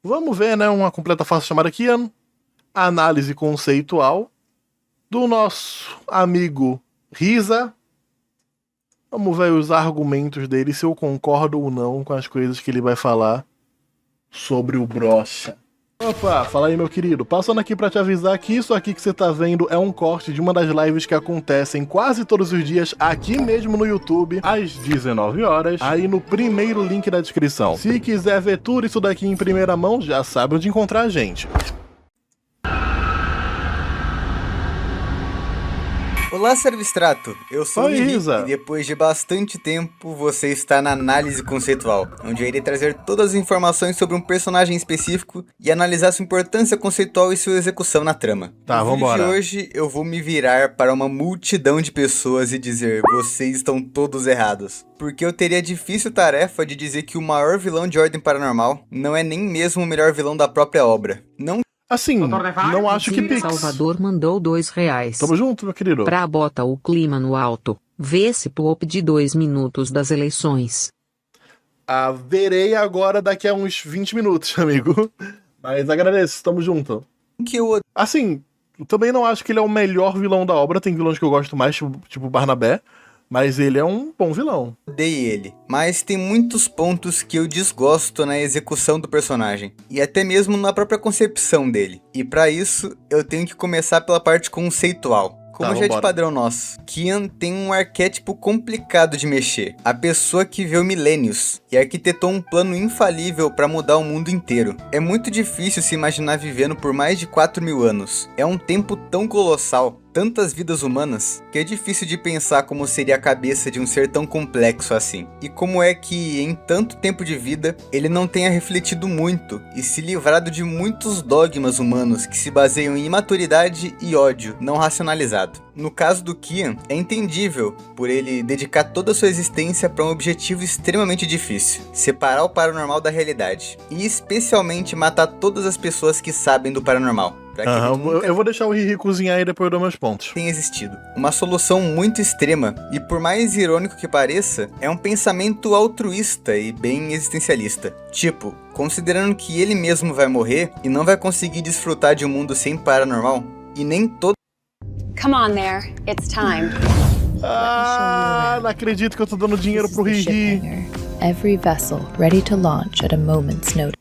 Vamos ver, né, uma completa face chamada Kian, análise conceitual do nosso amigo Risa. Vamos ver os argumentos dele, se eu concordo ou não com as coisas que ele vai falar sobre o brocha. Opa, fala aí, meu querido. Passando aqui pra te avisar que isso aqui que você tá vendo é um corte de uma das lives que acontecem quase todos os dias aqui mesmo no YouTube, às 19 horas, aí no primeiro link da descrição. Se quiser ver tudo isso daqui em primeira mão, já sabe onde encontrar a gente. Olá, Servistrato, eu sou o Oi, Mihi, Risa. e depois de bastante tempo você está na análise conceitual, onde eu irei trazer todas as informações sobre um personagem específico e analisar sua importância conceitual e sua execução na trama. Tá, no vídeo vambora. de hoje eu vou me virar para uma multidão de pessoas e dizer: vocês estão todos errados. Porque eu teria a difícil tarefa de dizer que o maior vilão de Ordem Paranormal não é nem mesmo o melhor vilão da própria obra. Não Assim, não acho que Pix. Salvador mandou R$2. Tamo junto, meu querido. Pra bota o clima no alto. Vê se pop de 2 minutos das eleições. Verei agora daqui a uns 20 minutos, amigo. Mas agradeço, tamo junto. que eu Assim, eu também não acho que ele é o melhor vilão da obra. Tem vilões que eu gosto mais, tipo Barnabé. Mas ele é um bom vilão. odeio ele, mas tem muitos pontos que eu desgosto na execução do personagem, e até mesmo na própria concepção dele. E pra isso, eu tenho que começar pela parte conceitual. Como Tá, já é de vambora. padrão nosso, Kian tem um arquétipo complicado de mexer. A pessoa que vê milênios e arquitetou um plano infalível para mudar o mundo inteiro. É muito difícil se imaginar vivendo por mais de 4.000 anos. É um tempo tão colossal, tantas vidas humanas, que é difícil de pensar como seria a cabeça de um ser tão complexo assim. E como é que, em tanto tempo de vida, ele não tenha refletido muito e se livrado de muitos dogmas humanos que se baseiam em imaturidade e ódio não racionalizado. No caso do Kian, é entendível por ele dedicar toda a sua existência para um objetivo extremamente difícil: separar o paranormal da realidade, e especialmente matar todas as pessoas que sabem do paranormal. Pra que ele nunca Eu vou deixar o Riri cozinhar e depois eu dou meus pontos. tenha existido. Uma solução muito extrema, e por mais irônico que pareça, é um pensamento altruísta e bem existencialista. Tipo, considerando que ele mesmo vai morrer e não vai conseguir desfrutar de um mundo sem paranormal, e nem todo Come on there, it's time. Não acredito que eu tô dando dinheiro This pro is the Riri. ship hangar. Every vessel ready to launch at a moment's notice.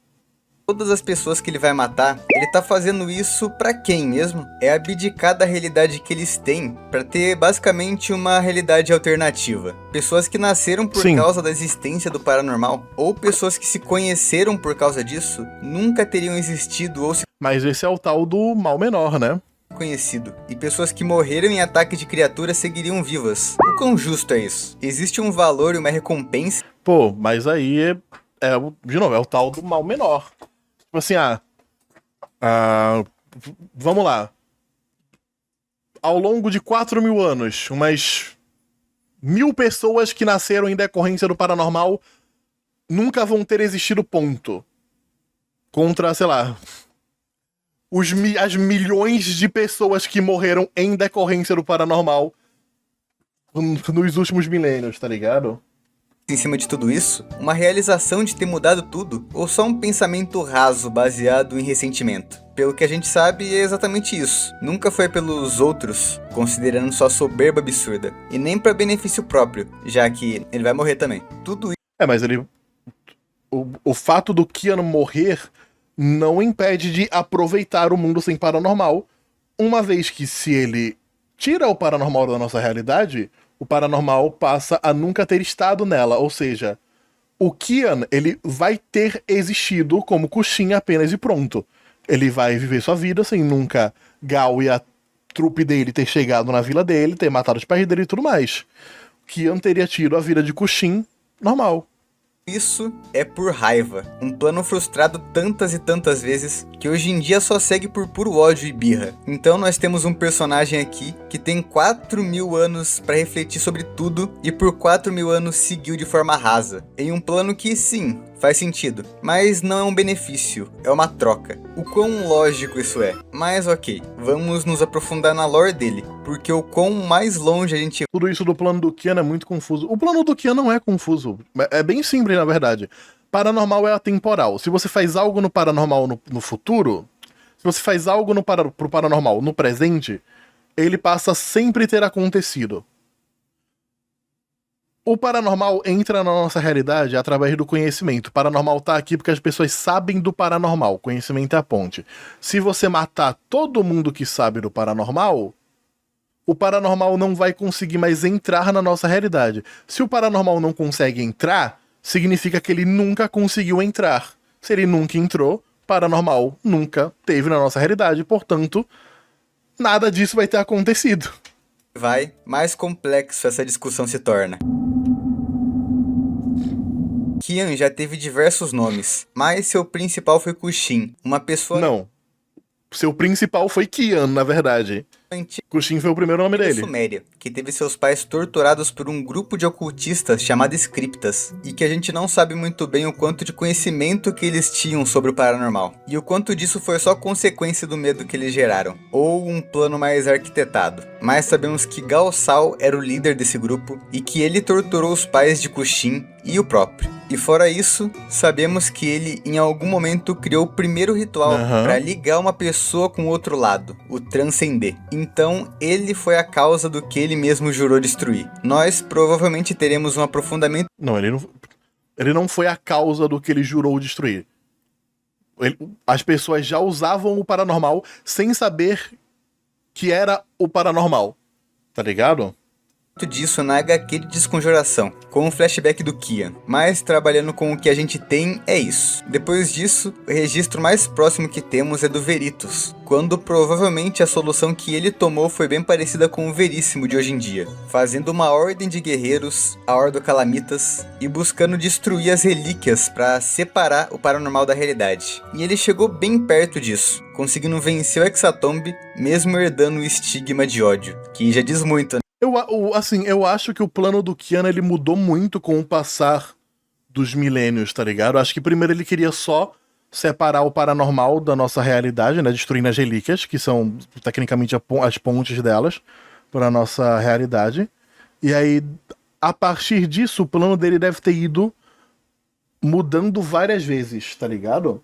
todas as pessoas que ele vai matar, ele tá fazendo isso pra quem mesmo? É abdicar da realidade que eles têm pra ter basicamente uma realidade alternativa. Pessoas que nasceram por Sim. causa da existência do paranormal, ou pessoas que se conheceram por causa disso, nunca teriam existido ou se Mas esse é o tal do mal menor, né? conhecido. E pessoas que morreram em ataque de criaturas seguiriam vivas. O quão justo é isso? Existe um valor e uma recompensa? Pô, mas aí de novo, é o tal do mal menor. Tipo assim, vamos lá. Ao longo de 4.000 anos, umas 1.000 pessoas que nasceram em decorrência do paranormal nunca vão ter existido, ponto. Contra, sei lá, as milhões de pessoas que morreram em decorrência do paranormal nos últimos milênios, tá ligado? Em cima de tudo isso, uma realização de ter mudado tudo, ou só um pensamento raso baseado em ressentimento? Pelo que a gente sabe, é exatamente isso. Nunca foi pelos outros, considerando sua soberba absurda, e nem para benefício próprio, já que ele vai morrer também. Tudo Mas ele... O fato do Keanu morrer não impede de aproveitar o mundo sem paranormal, uma vez que se ele tira o paranormal da nossa realidade, o paranormal passa a nunca ter estado nela. Ou seja, o Kian, ele vai ter existido como coxinha apenas e pronto. Ele vai viver sua vida sem nunca Gal e a trupe dele ter chegado na vila dele, ter matado os pais dele e tudo mais. Kian teria tido a vida de coxim normal. isso é por raiva. Um plano frustrado tantas e tantas vezes que hoje em dia só segue por puro ódio e birra. Então nós temos um personagem aqui que tem 4.000 anos para refletir sobre tudo e por 4.000 anos seguiu de forma rasa. Em um plano que sim, faz sentido, mas não é um benefício, é uma troca. O quão lógico isso é? Mas ok, vamos nos aprofundar na lore dele, porque o quão mais longe a gente... Tudo isso do plano do Kian é muito confuso. O plano do Kian não é confuso. É bem simples, na verdade. Paranormal é atemporal. Se você faz algo no paranormal no futuro, se você faz algo pro paranormal no presente, ele passa a sempre ter acontecido. O paranormal entra na nossa realidade através do conhecimento. O paranormal tá aqui porque as pessoas sabem do paranormal. Conhecimento é a ponte. Se você matar todo mundo que sabe do paranormal, o paranormal não vai conseguir mais entrar na nossa realidade. Se o paranormal não consegue entrar, significa que ele nunca conseguiu entrar. Se ele nunca entrou, paranormal nunca teve na nossa realidade. Portanto, nada disso vai ter acontecido. Mais complexo essa discussão se torna. Kian já teve diversos nomes, mas seu principal foi Kushin, uma pessoa... Não. Seu principal foi Kian, na verdade. Kushin foi o primeiro nome dele. Suméria, que teve seus pais torturados por um grupo de ocultistas chamado Scriptas, e que a gente não sabe muito bem o quanto de conhecimento que eles tinham sobre o paranormal, e o quanto disso foi só consequência do medo que eles geraram, ou um plano mais arquitetado. Mas sabemos que Gao Sao era o líder desse grupo, e que ele torturou os pais de Kushin e o próprio. E fora isso, sabemos que ele em algum momento criou o primeiro ritual para ligar uma pessoa com o outro lado, o transcender. Então, ele foi a causa do que ele mesmo jurou destruir. Nós provavelmente teremos um aprofundamento... Não, ele não foi a causa do que ele jurou destruir. As pessoas já usavam o paranormal sem saber que era o paranormal. Tá ligado? Disso na HQ de Desconjuração, com um flashback do Kian, mas trabalhando com o que a gente tem é isso. Depois disso, o registro mais próximo que temos é do Veritas, quando provavelmente a solução que ele tomou foi bem parecida com o Veríssimo de hoje em dia, fazendo uma ordem de guerreiros, a Ordo Calamitas, e buscando destruir as relíquias para separar o paranormal da realidade. E ele chegou bem perto disso, conseguindo vencer o Hexatombe, mesmo herdando o estigma de ódio, que já diz muito, né? Eu acho que o plano do Kian, ele mudou muito com o passar dos milênios, tá ligado? Eu acho que primeiro ele queria só separar o paranormal da nossa realidade, né? Destruindo as relíquias, que são tecnicamente as pontes delas para nossa realidade. E aí, a partir disso, o plano dele deve ter ido mudando várias vezes, tá ligado?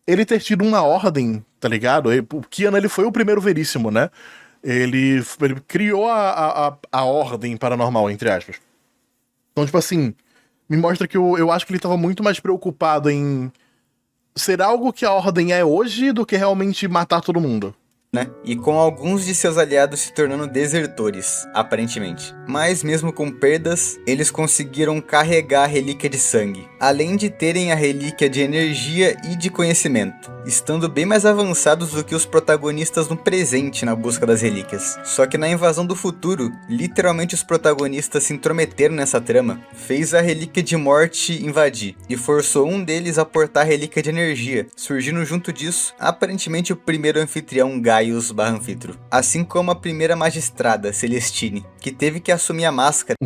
Ele ter tido uma ordem, tá ligado? O Kian, ele foi o primeiro Veríssimo, né? Ele criou a ordem paranormal, entre aspas. Então, tipo assim, me mostra que eu acho que ele tava muito mais preocupado em ser algo que a ordem é hoje do que realmente matar todo mundo. Né? E com alguns de seus aliados se tornando desertores, aparentemente. Mas mesmo com perdas, eles conseguiram carregar a relíquia de sangue, além de terem a relíquia de energia e de conhecimento, estando bem mais avançados do que os protagonistas no presente na busca das relíquias. Só que na invasão do futuro, literalmente os protagonistas se intrometeram nessa trama, fez a relíquia de morte invadir, e forçou um deles a portar a relíquia de energia, surgindo junto disso, aparentemente o primeiro anfitrião Gaius Barranfitro, assim como a primeira magistrada, Celestine, que teve que assumir a máscara.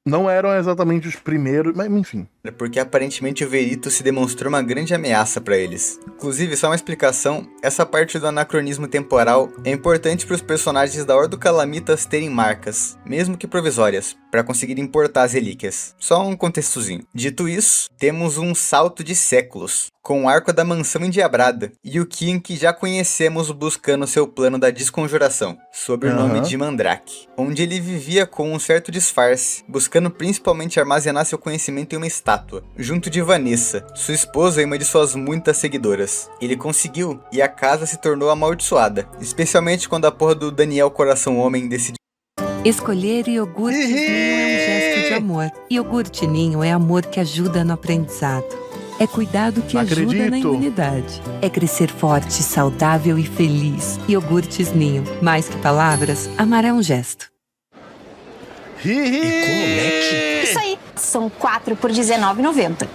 Não eram exatamente os primeiros, mas enfim. Porque aparentemente o Veritas se demonstrou uma grande ameaça para eles. Inclusive, só uma explicação, essa parte do anacronismo temporal é importante para os personagens da Ordo Calamitas terem marcas, mesmo que provisórias, para conseguir importar as relíquias. Só um contextozinho. Dito isso, temos um salto de séculos, com o arco da mansão endiabrada, e o Kian que já conhecemos buscando seu plano da desconjuração, sob o nome de Mandrake, onde ele vivia com um certo disfarce, buscando principalmente armazenar seu conhecimento em uma estátua, junto de Vanessa, sua esposa e uma de suas muitas seguidoras. Ele conseguiu, e a casa se tornou amaldiçoada, especialmente quando a porra do Daniel Coração Homem decidiu. Escolher iogurte Ninho é um gesto de amor. Iogurte Ninho é amor que ajuda no aprendizado. É cuidado que ajuda na imunidade. É crescer forte, saudável e feliz. Iogurtes Ninho. Mais que palavras, amar é um gesto. Isso aí. São 4 por R$19,90.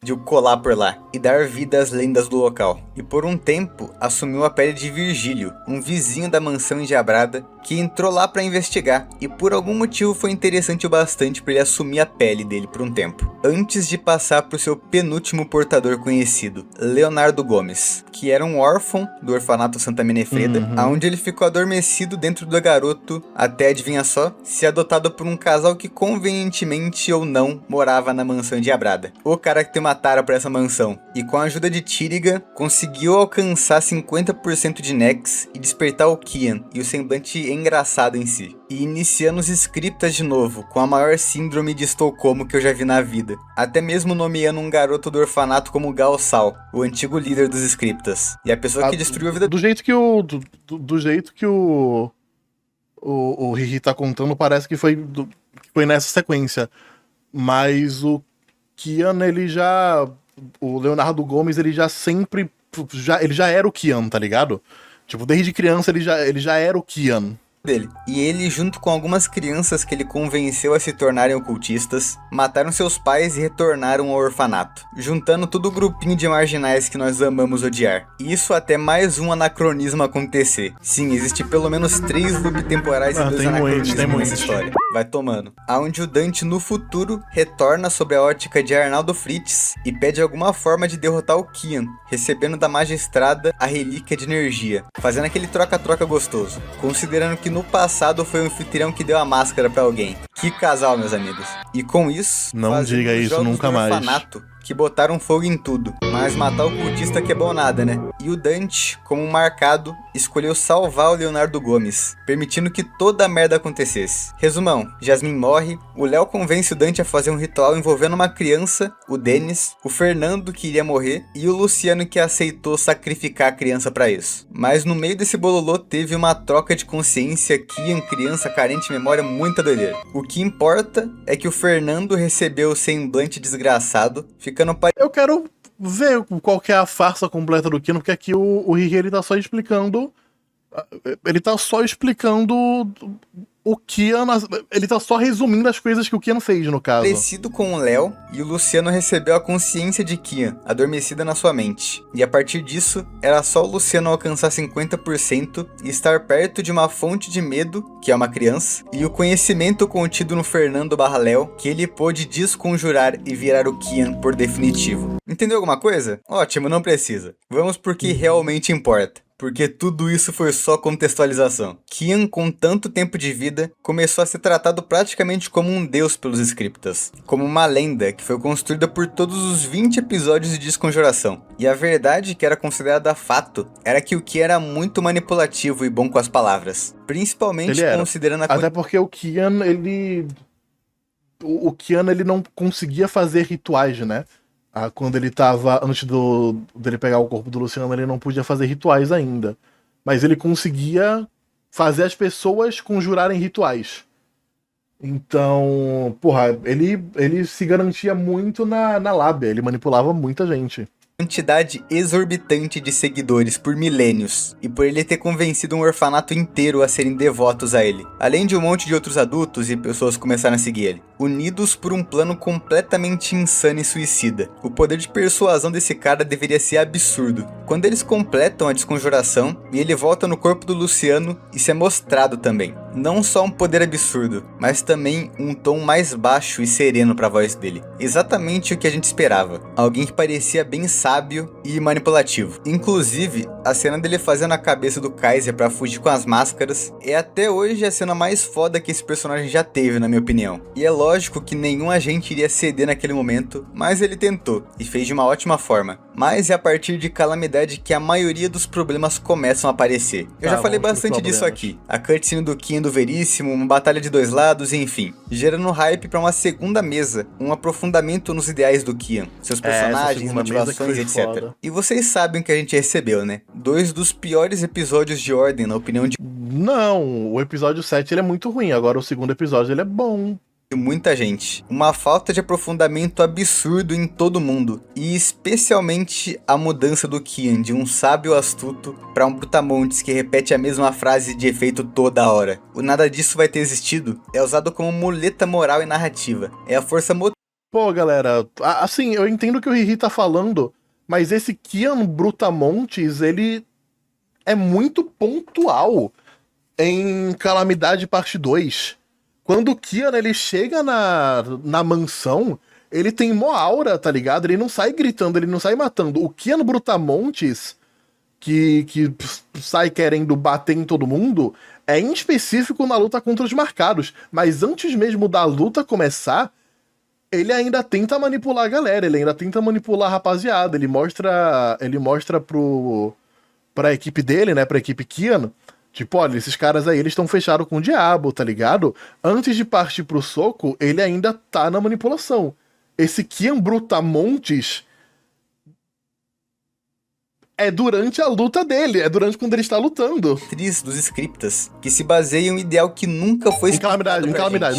De colar por lá. e dar vida às lendas do local. E por um tempo, assumiu a pele de Virgílio, um vizinho da mansão endiabrada, que entrou lá para investigar, e por algum motivo foi interessante o bastante para ele assumir a pele dele por um tempo. Antes de passar para o seu penúltimo portador conhecido, Leonardo Gomes, que era um órfão do orfanato Santa Menefreda, onde ele ficou adormecido dentro do garoto até, adivinha só, ser adotado por um casal que convenientemente ou não morava na mansão endiabrada. O cara que tem uma tara pra essa mansão. E com a ajuda de Tíriga, conseguiu alcançar 50% de Nex e despertar o Kian e o semblante engraçado em si. E iniciando os scriptas de novo, com a maior síndrome de Estocolmo que eu já vi na vida. Até mesmo nomeando um garoto do orfanato como Gal Sal, o antigo líder dos scriptas. E a pessoa que destruiu a vida... Do jeito que o Riri tá contando, parece que foi nessa sequência. Mas o Kian, o Leonardo Gomes, ele já sempre... ele já era o Kian, tá ligado? Tipo, desde criança ele já era o Kian. Dele. E ele, junto com algumas crianças que ele convenceu a se tornarem ocultistas, mataram seus pais e retornaram ao orfanato, juntando todo o grupinho de marginais que nós amamos odiar. Isso até mais um anacronismo acontecer. Sim, existe pelo menos 3 loop temporais e 2 anacronismos nessa história. Vai tomando. Aonde o Dante, no futuro, retorna sob a ótica de Arnaldo Fritz e pede alguma forma de derrotar o Kian, recebendo da magistrada a relíquia de energia, fazendo aquele troca-troca gostoso, considerando que no passado foi o anfitrião que deu a máscara pra alguém. Que casal, meus amigos. E com isso, não diga isso nunca mais. Que botaram fogo em tudo, mas matar o cultista que é bom nada, né? E o Dante, como um marcado, escolheu salvar o Leonardo Gomes, permitindo que toda a merda acontecesse. Resumão, Jasmine morre, o Léo convence o Dante a fazer um ritual envolvendo uma criança, o Denis, o Fernando que iria morrer e o Luciano que aceitou sacrificar a criança pra isso. Mas no meio desse bololô teve uma troca de consciência, Kian, criança carente de memória, muita doideira. O que importa é que o Fernando recebeu o semblante desgraçado, Eu quero ver qual que é a farsa completa do Kian, porque aqui o Riri, ele tá só explicando... Ele tá só explicando o Kian... Ele tá só resumindo as coisas que o Kian fez, no caso. Parecido com o Léo, e o Luciano recebeu a consciência de Kian, adormecida na sua mente. E a partir disso, era só o Luciano alcançar 50% e estar perto de uma fonte de medo, que é uma criança, e o conhecimento contido no Fernando/Léo, que ele pôde desconjurar e virar o Kian por definitivo. Entendeu alguma coisa? Ótimo, não precisa. Vamos por que realmente importa. Porque tudo isso foi só contextualização. Kian, com tanto tempo de vida, começou a ser tratado praticamente como um deus pelos scriptas, como uma lenda que foi construída por todos os 20 episódios de Desconjuração. E a verdade que era considerada fato era que o Kian era muito manipulativo e bom com as palavras, principalmente considerando a... Até porque o Kian, ele não conseguia fazer rituais, né? Quando ele tava, antes dele pegar o corpo do Luciano, ele não podia fazer rituais ainda. Mas ele conseguia fazer as pessoas conjurarem rituais. Então, porra, ele se garantia muito na lábia, ele manipulava muita gente. Quantidade exorbitante de seguidores por milênios, e por ele ter convencido um orfanato inteiro a serem devotos a ele, além de um monte de outros adultos e pessoas começaram a seguir ele, unidos por um plano completamente insano e suicida. O poder de persuasão desse cara deveria ser absurdo. Quando eles completam a desconjuração, e ele volta no corpo do Luciano, isso é mostrado também. Não só um poder absurdo, mas também um tom mais baixo e sereno para a voz dele. Exatamente o que a gente esperava. Alguém que parecia bem sábio e manipulativo. Inclusive, a cena dele fazendo a cabeça do Kaiser pra fugir com as máscaras é até hoje a cena mais foda que esse personagem já teve, na minha opinião. E é lógico que nenhum agente iria ceder naquele momento, mas ele tentou, e fez de uma ótima forma. Mas é a partir de Calamidade que a maioria dos problemas começam a aparecer. Eu já falei bastante disso aqui. A cutscene do Kian do Veríssimo, uma batalha de 2 lados, enfim. Gerando hype pra uma segunda mesa, um aprofundamento nos ideais do Kian, seus personagens, motivações, etc. Foda. E vocês sabem o que a gente recebeu, né? 2 dos piores episódios de Ordem, na opinião de Não, o episódio 7 ele é muito ruim, agora o segundo episódio ele é bom. muita gente. Uma falta de aprofundamento absurdo em todo mundo. E especialmente a mudança do Kian, de um sábio astuto para um brutamontes que repete a mesma frase de efeito toda hora. O nada disso vai ter existido é usado como muleta moral e narrativa. É a força motora. Pô, galera, assim, eu entendo o que o Riri tá falando, Mas esse Kian Brutamontes, ele é muito pontual em Calamidade Parte 2. Quando o Kian, ele chega na mansão, ele tem mó aura, tá ligado? Ele não sai gritando, ele não sai matando. O Kian Brutamontes, que sai querendo bater em todo mundo, é em específico na luta contra os marcados. Mas antes mesmo da luta começar, ele ainda tenta manipular a galera, ele ainda tenta manipular a rapaziada. Ele mostra pra equipe dele, né, pra equipe Kian, tipo, olha, esses caras aí, eles estão fechados com o diabo, tá ligado? Antes de partir pro soco, ele ainda tá na manipulação. Esse Kian Brutamontes é durante a luta dele, é durante quando ele está lutando. Atriz dos scriptas, que se baseia em um ideal que nunca foi Em Calamidade, não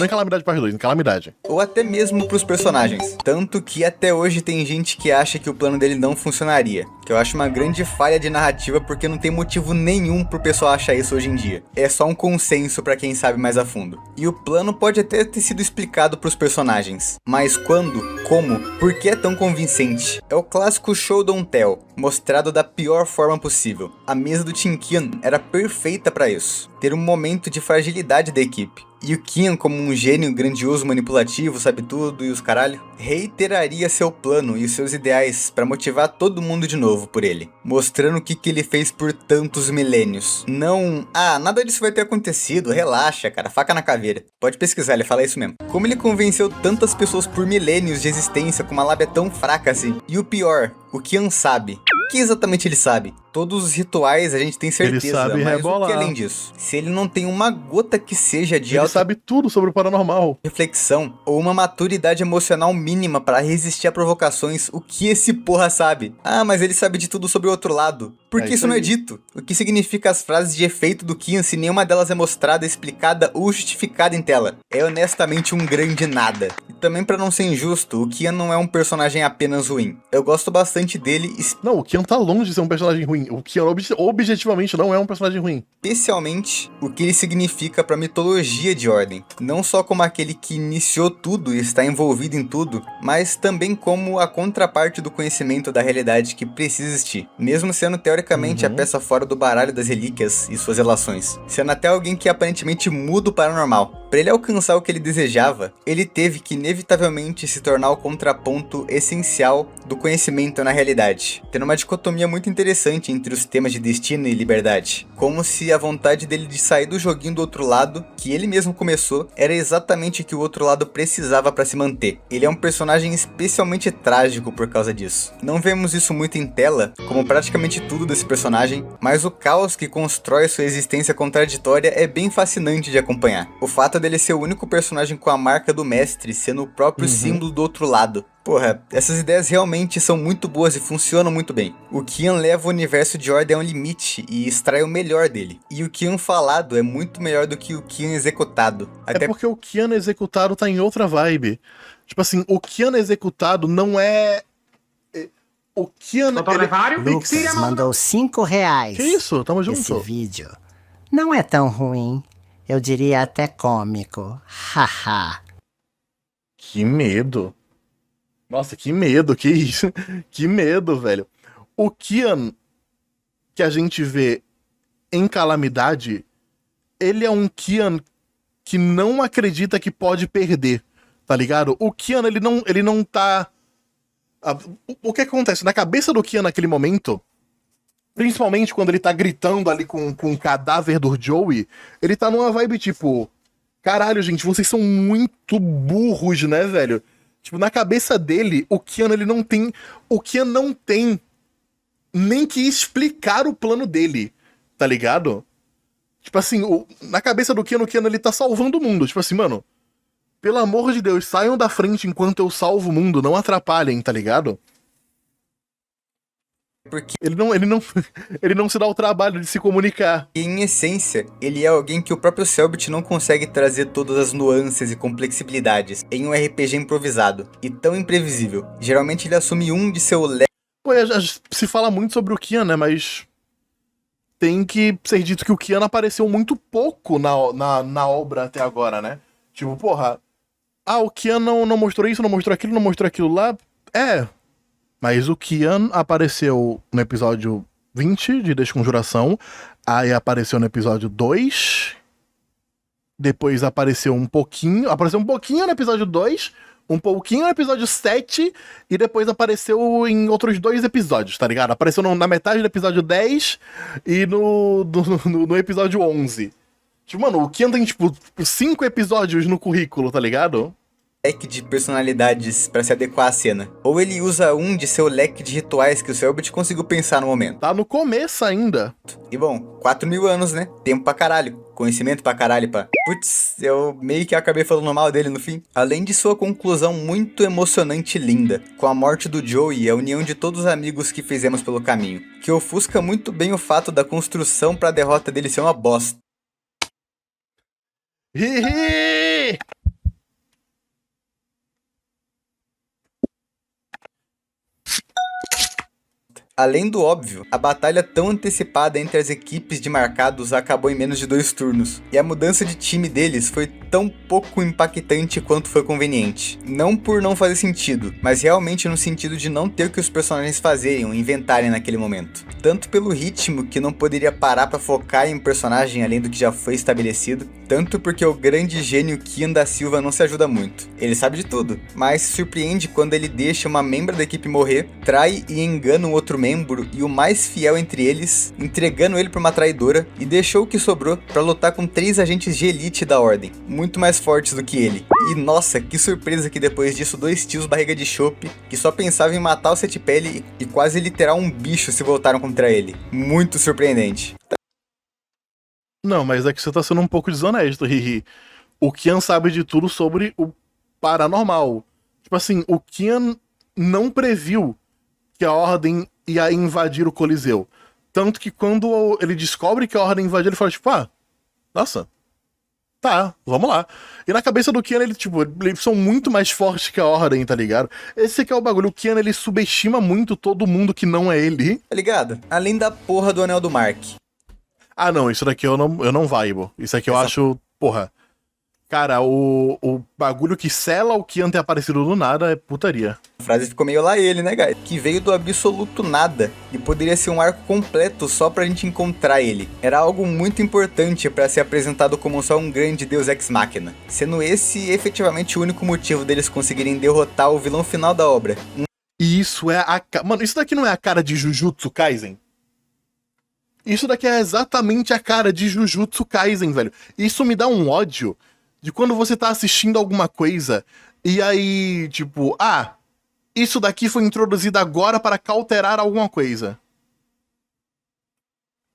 em Calamidade Parte 2, em Calamidade. Ou até mesmo pros personagens. Tanto que até hoje tem gente que acha que o plano dele não funcionaria. Que eu acho uma grande falha de narrativa, porque não tem motivo nenhum pro pessoal achar isso hoje em dia. É só um consenso pra quem sabe mais a fundo. E o plano pode até ter sido explicado pros personagens. Mas quando, como, por que é tão convincente? É o clássico show don't tell, mostrado da pior forma possível. A mesa do Team Kian era perfeita pra isso. Ter um momento de fragilidade da equipe. E o Kian, como um gênio grandioso, manipulativo, sabe tudo e os caralho, reiteraria seu plano e os seus ideais pra motivar todo mundo de novo por ele, mostrando o que ele fez por tantos milênios. Não, nada disso vai ter acontecido, relaxa, cara, faca na caveira. Pode pesquisar, ele fala isso mesmo. Como ele convenceu tantas pessoas por milênios de existência com uma lábia tão fraca assim. E o pior, o Kian sabe. O que exatamente ele sabe? Todos os rituais a gente tem certeza, Ele sabe mas rebolar. o que além disso? Se ele não tem uma gota que seja de Ele sabe tudo sobre o paranormal. reflexão ou uma maturidade emocional mínima pra resistir a provocações, o que esse porra sabe? Mas ele sabe de tudo sobre o outro lado. Por que isso não é dito? O que significa as frases de efeito do Kian se nenhuma delas é mostrada, explicada ou justificada em tela? É honestamente um grande nada. E também, pra não ser injusto, o Kian não é um personagem apenas ruim. Eu gosto bastante dele, Não, o Kian tá longe de ser um personagem ruim. O Kian objetivamente não é um personagem ruim. especialmente o que ele significa para a mitologia de Ordem. Não só como aquele que iniciou tudo e está envolvido em tudo, mas também como a contraparte do conhecimento da realidade que precisa existir, mesmo sendo teoricamente a peça fora do baralho das relíquias e suas relações, sendo até alguém que aparentemente muda o paranormal. Para ele alcançar o que ele desejava, ele teve que inevitavelmente se tornar o contraponto essencial do conhecimento na realidade, tendo uma dicotomia muito interessante entre os temas de destino e liberdade, como se a vontade dele de sair do joguinho do outro lado, que ele mesmo começou, era exatamente o que o outro lado precisava para se manter. Ele é um personagem especialmente trágico por causa disso. Não vemos isso muito em tela, como praticamente tudo desse personagem, mas o caos que constrói sua existência contraditória é bem fascinante de acompanhar. O fato dele ser o único personagem com a marca do mestre, sendo o próprio símbolo do outro lado. Porra, essas ideias realmente são muito boas e funcionam muito bem. O Kian leva o universo de Ordem a um limite e extrai o melhor dele. E o Kian falado é muito melhor do que o Kian executado. É porque o Kian executado tá em outra vibe. Tipo assim, o Kian executado não é... O Kian... Lucas mandou R$5. Que isso? Tamo junto. Esse vídeo não é tão ruim. Eu diria até cômico. Haha. Que medo. Nossa, que medo, que isso? Que medo, velho. O Kian que a gente vê em Calamidade, ele é um Kian que não acredita que pode perder, tá ligado? O Kian, ele não tá... O que acontece? Na cabeça do Kian naquele momento, principalmente quando ele tá gritando ali com o cadáver do Joey, ele tá numa vibe tipo... Caralho, gente, vocês são muito burros, né, velho? Tipo, na cabeça dele, o Kian, ele não tem... O Kian não tem nem que explicar o plano dele, tá ligado? Tipo assim, na cabeça do Kian, o Kian, ele tá salvando o mundo. Tipo assim, mano, pelo amor de Deus, saiam da frente enquanto eu salvo o mundo, não atrapalhem, tá ligado? Porque ele não se dá o trabalho de se comunicar. em essência, ele é alguém que o próprio Selbit não consegue trazer todas as nuances e complexibilidades em um RPG improvisado e tão imprevisível. Geralmente ele assume um de seu Pô, se fala muito sobre o Kian, né, mas tem que ser dito que o Kian apareceu muito pouco na obra até agora, né? Tipo, porra, o Kian não mostrou isso, não mostrou aquilo lá. Mas o Kian apareceu no episódio 20 de Desconjuração, aí apareceu no episódio 2, depois apareceu um pouquinho no episódio 2, um pouquinho no episódio 7, e depois apareceu em outros 2 episódios, tá ligado? Apareceu na metade do episódio 10 e no episódio 11. Tipo, mano, o Kian tem, tipo, 5 episódios no currículo, tá ligado? Leque de personalidades pra se adequar à cena. Ou ele usa um de seu leque de rituais que o Selbit conseguiu pensar no momento. Tá no começo ainda. E bom, 4.000 anos, né? Tempo pra caralho. Conhecimento pra caralho, pá. Putz, eu meio que acabei falando mal dele no fim. Além de sua conclusão muito emocionante e linda, com a morte do Joey e a união de todos os amigos que fizemos pelo caminho, que ofusca muito bem o fato da construção pra derrota dele ser uma bosta. Hihi! Além do óbvio, a batalha tão antecipada entre as equipes de marcados acabou em menos de 2 turnos, e a mudança de time deles foi tão pouco impactante quanto foi conveniente. Não por não fazer sentido, mas realmente no sentido de não ter o que os personagens fazerem ou inventarem naquele momento. Tanto pelo ritmo, que não poderia parar pra focar em um personagem além do que já foi estabelecido, tanto porque o grande gênio Kian da Silva não se ajuda muito. Ele sabe de tudo, mas se surpreende quando ele deixa uma membra da equipe morrer, trai e engana um outro membro e o mais fiel entre eles, entregando ele pra uma traidora, e deixou o que sobrou pra lutar com 3 agentes de elite da ordem, muito mais fortes do que ele. E nossa, que surpresa que depois disso 2 tios barriga de chope, que só pensavam em matar o Sete Pele e quase literal um bicho se voltaram contra ele. Muito surpreendente. Não, mas é que você tá sendo um pouco desonesto, Hihi. O Kian sabe de tudo sobre o paranormal. Tipo assim, o Kian não previu que a Ordem ia invadir o Coliseu. Tanto que quando ele descobre que a Ordem invadiu, ele fala tipo, nossa, tá, vamos lá. E na cabeça do Kian, eles são muito mais fortes que a Ordem, tá ligado? Esse aqui é o bagulho. O Kian, ele subestima muito todo mundo que não é ele. Tá ligado? Além da porra do Anel do Mark. Ah, não, isso daqui eu não vibo. Isso aqui eu acho, porra. Cara, o bagulho que sela o Kian ter aparecido do nada é putaria. A frase ficou meio lá ele, né, guys? Que veio do absoluto nada e poderia ser um arco completo só pra gente encontrar ele. Era algo muito importante pra ser apresentado como só um grande deus ex machina, sendo esse efetivamente o único motivo deles conseguirem derrotar o vilão final da obra. E isso é Mano, isso daqui não é a cara de Jujutsu Kaisen? Isso daqui é exatamente a cara de Jujutsu Kaisen, velho. Isso me dá um ódio de quando você tá assistindo alguma coisa e aí, tipo, isso daqui foi introduzido agora para cauterar alguma coisa.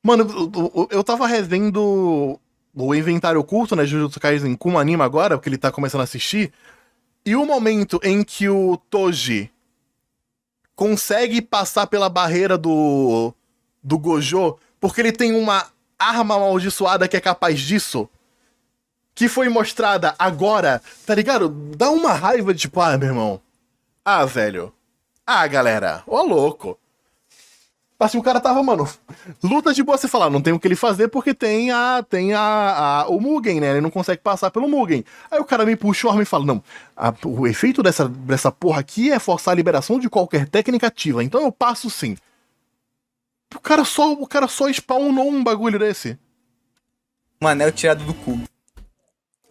Mano, eu tava revendo o Inventário Oculto, né, Jujutsu Kaisen com o anime agora, porque ele tá começando a assistir, e o momento em que o Toji consegue passar pela barreira do Gojo, porque ele tem uma arma amaldiçoada que é capaz disso, que foi mostrada agora, tá ligado? Dá uma raiva de tipo, meu irmão. Velho. Galera. Ô, louco. Assim, o cara tava, mano, luta de boa, você falar, não tem o que ele fazer porque tem o Mugen, né? Ele não consegue passar pelo Mugen. Aí o cara me puxa o arma e fala, não, o efeito dessa porra aqui é forçar a liberação de qualquer técnica ativa, então eu passo sim. O cara só spawnou um bagulho desse. Um anel tirado do cu.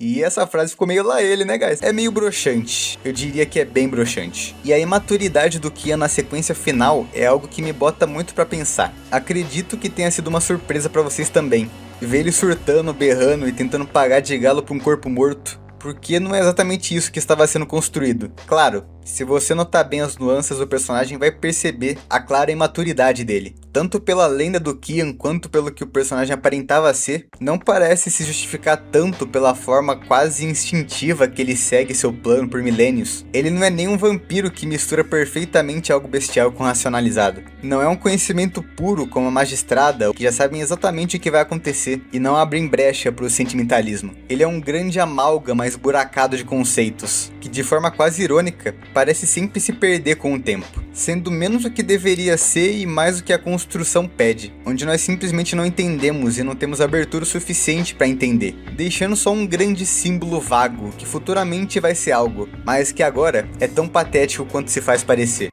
E essa frase ficou meio lá ele, né, guys? É meio broxante. Eu diria que é bem broxante. E a imaturidade do Kian na sequência final é algo que me bota muito pra pensar. Acredito que tenha sido uma surpresa pra vocês também. Ver ele surtando, berrando e tentando pagar de galo pra um corpo morto. Porque não é exatamente isso que estava sendo construído. Claro, se você notar bem as nuances do personagem, vai perceber a clara imaturidade dele. Tanto pela lenda do Kian, quanto pelo que o personagem aparentava ser, não parece se justificar tanto pela forma quase instintiva que ele segue seu plano por milênios. Ele não é nem um vampiro que mistura perfeitamente algo bestial com racionalizado. Não é um conhecimento puro como a magistrada, que já sabem exatamente o que vai acontecer e não abrem brecha para o sentimentalismo. Ele é um grande amálgama esburacado de conceitos, que de forma quase irônica, parece sempre se perder com o tempo, sendo menos o que deveria ser e mais o que a construção pede, onde nós simplesmente não entendemos e não temos abertura suficiente para entender, deixando só um grande símbolo vago, que futuramente vai ser algo, mas que agora é tão patético quanto se faz parecer.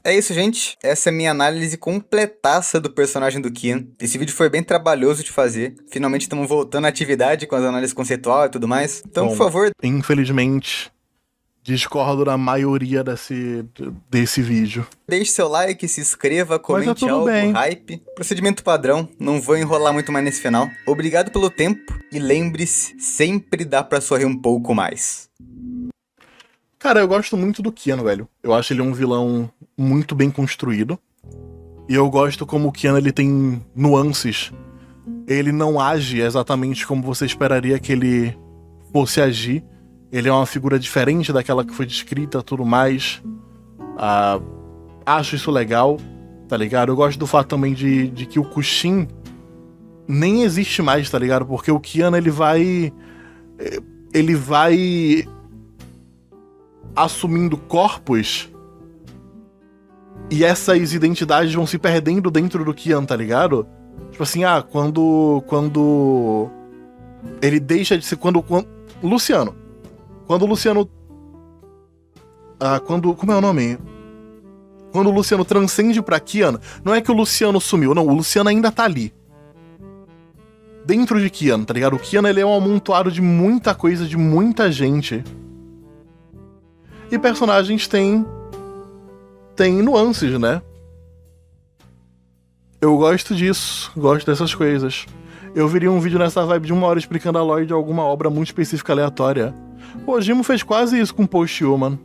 É isso, gente. Essa é a minha análise completaça do personagem do Kian. Esse vídeo foi bem trabalhoso de fazer. Finalmente estamos voltando à atividade com as análises conceitual e tudo mais. Então, Bom, por favor... Infelizmente, discordo da maioria desse vídeo. Deixe seu like, se inscreva, Mas comente tudo algo, bem. hype. Procedimento padrão, não vou enrolar muito mais nesse final. Obrigado pelo tempo e lembre-se, sempre dá pra sorrir um pouco mais. Cara, eu gosto muito do Kian, velho. Eu acho ele um vilão muito bem construído. E eu gosto como o Kian, ele tem nuances. Ele não age exatamente como você esperaria que ele fosse agir. Ele é uma figura diferente daquela que foi descrita, tudo mais. Acho isso legal, tá ligado? Eu gosto do fato também de que o Kushin nem existe mais, tá ligado? Porque o Kian, ele vai assumindo corpos e essas identidades vão se perdendo dentro do Kian, tá ligado? Tipo assim, quando ele deixa de ser... Luciano. Quando o Luciano... como é o nome? Quando o Luciano transcende pra Kian, não é que o Luciano sumiu, não, o Luciano ainda tá ali. Dentro de Kian, tá ligado? O Kian, ele é um amontoado de muita coisa, de muita gente. E personagens têm nuances, né? Eu gosto disso, gosto dessas coisas. Eu viria um vídeo nessa vibe de 1 hora explicando a lore de alguma obra muito específica aleatória. Pô, o Jimo fez quase isso com Post Human.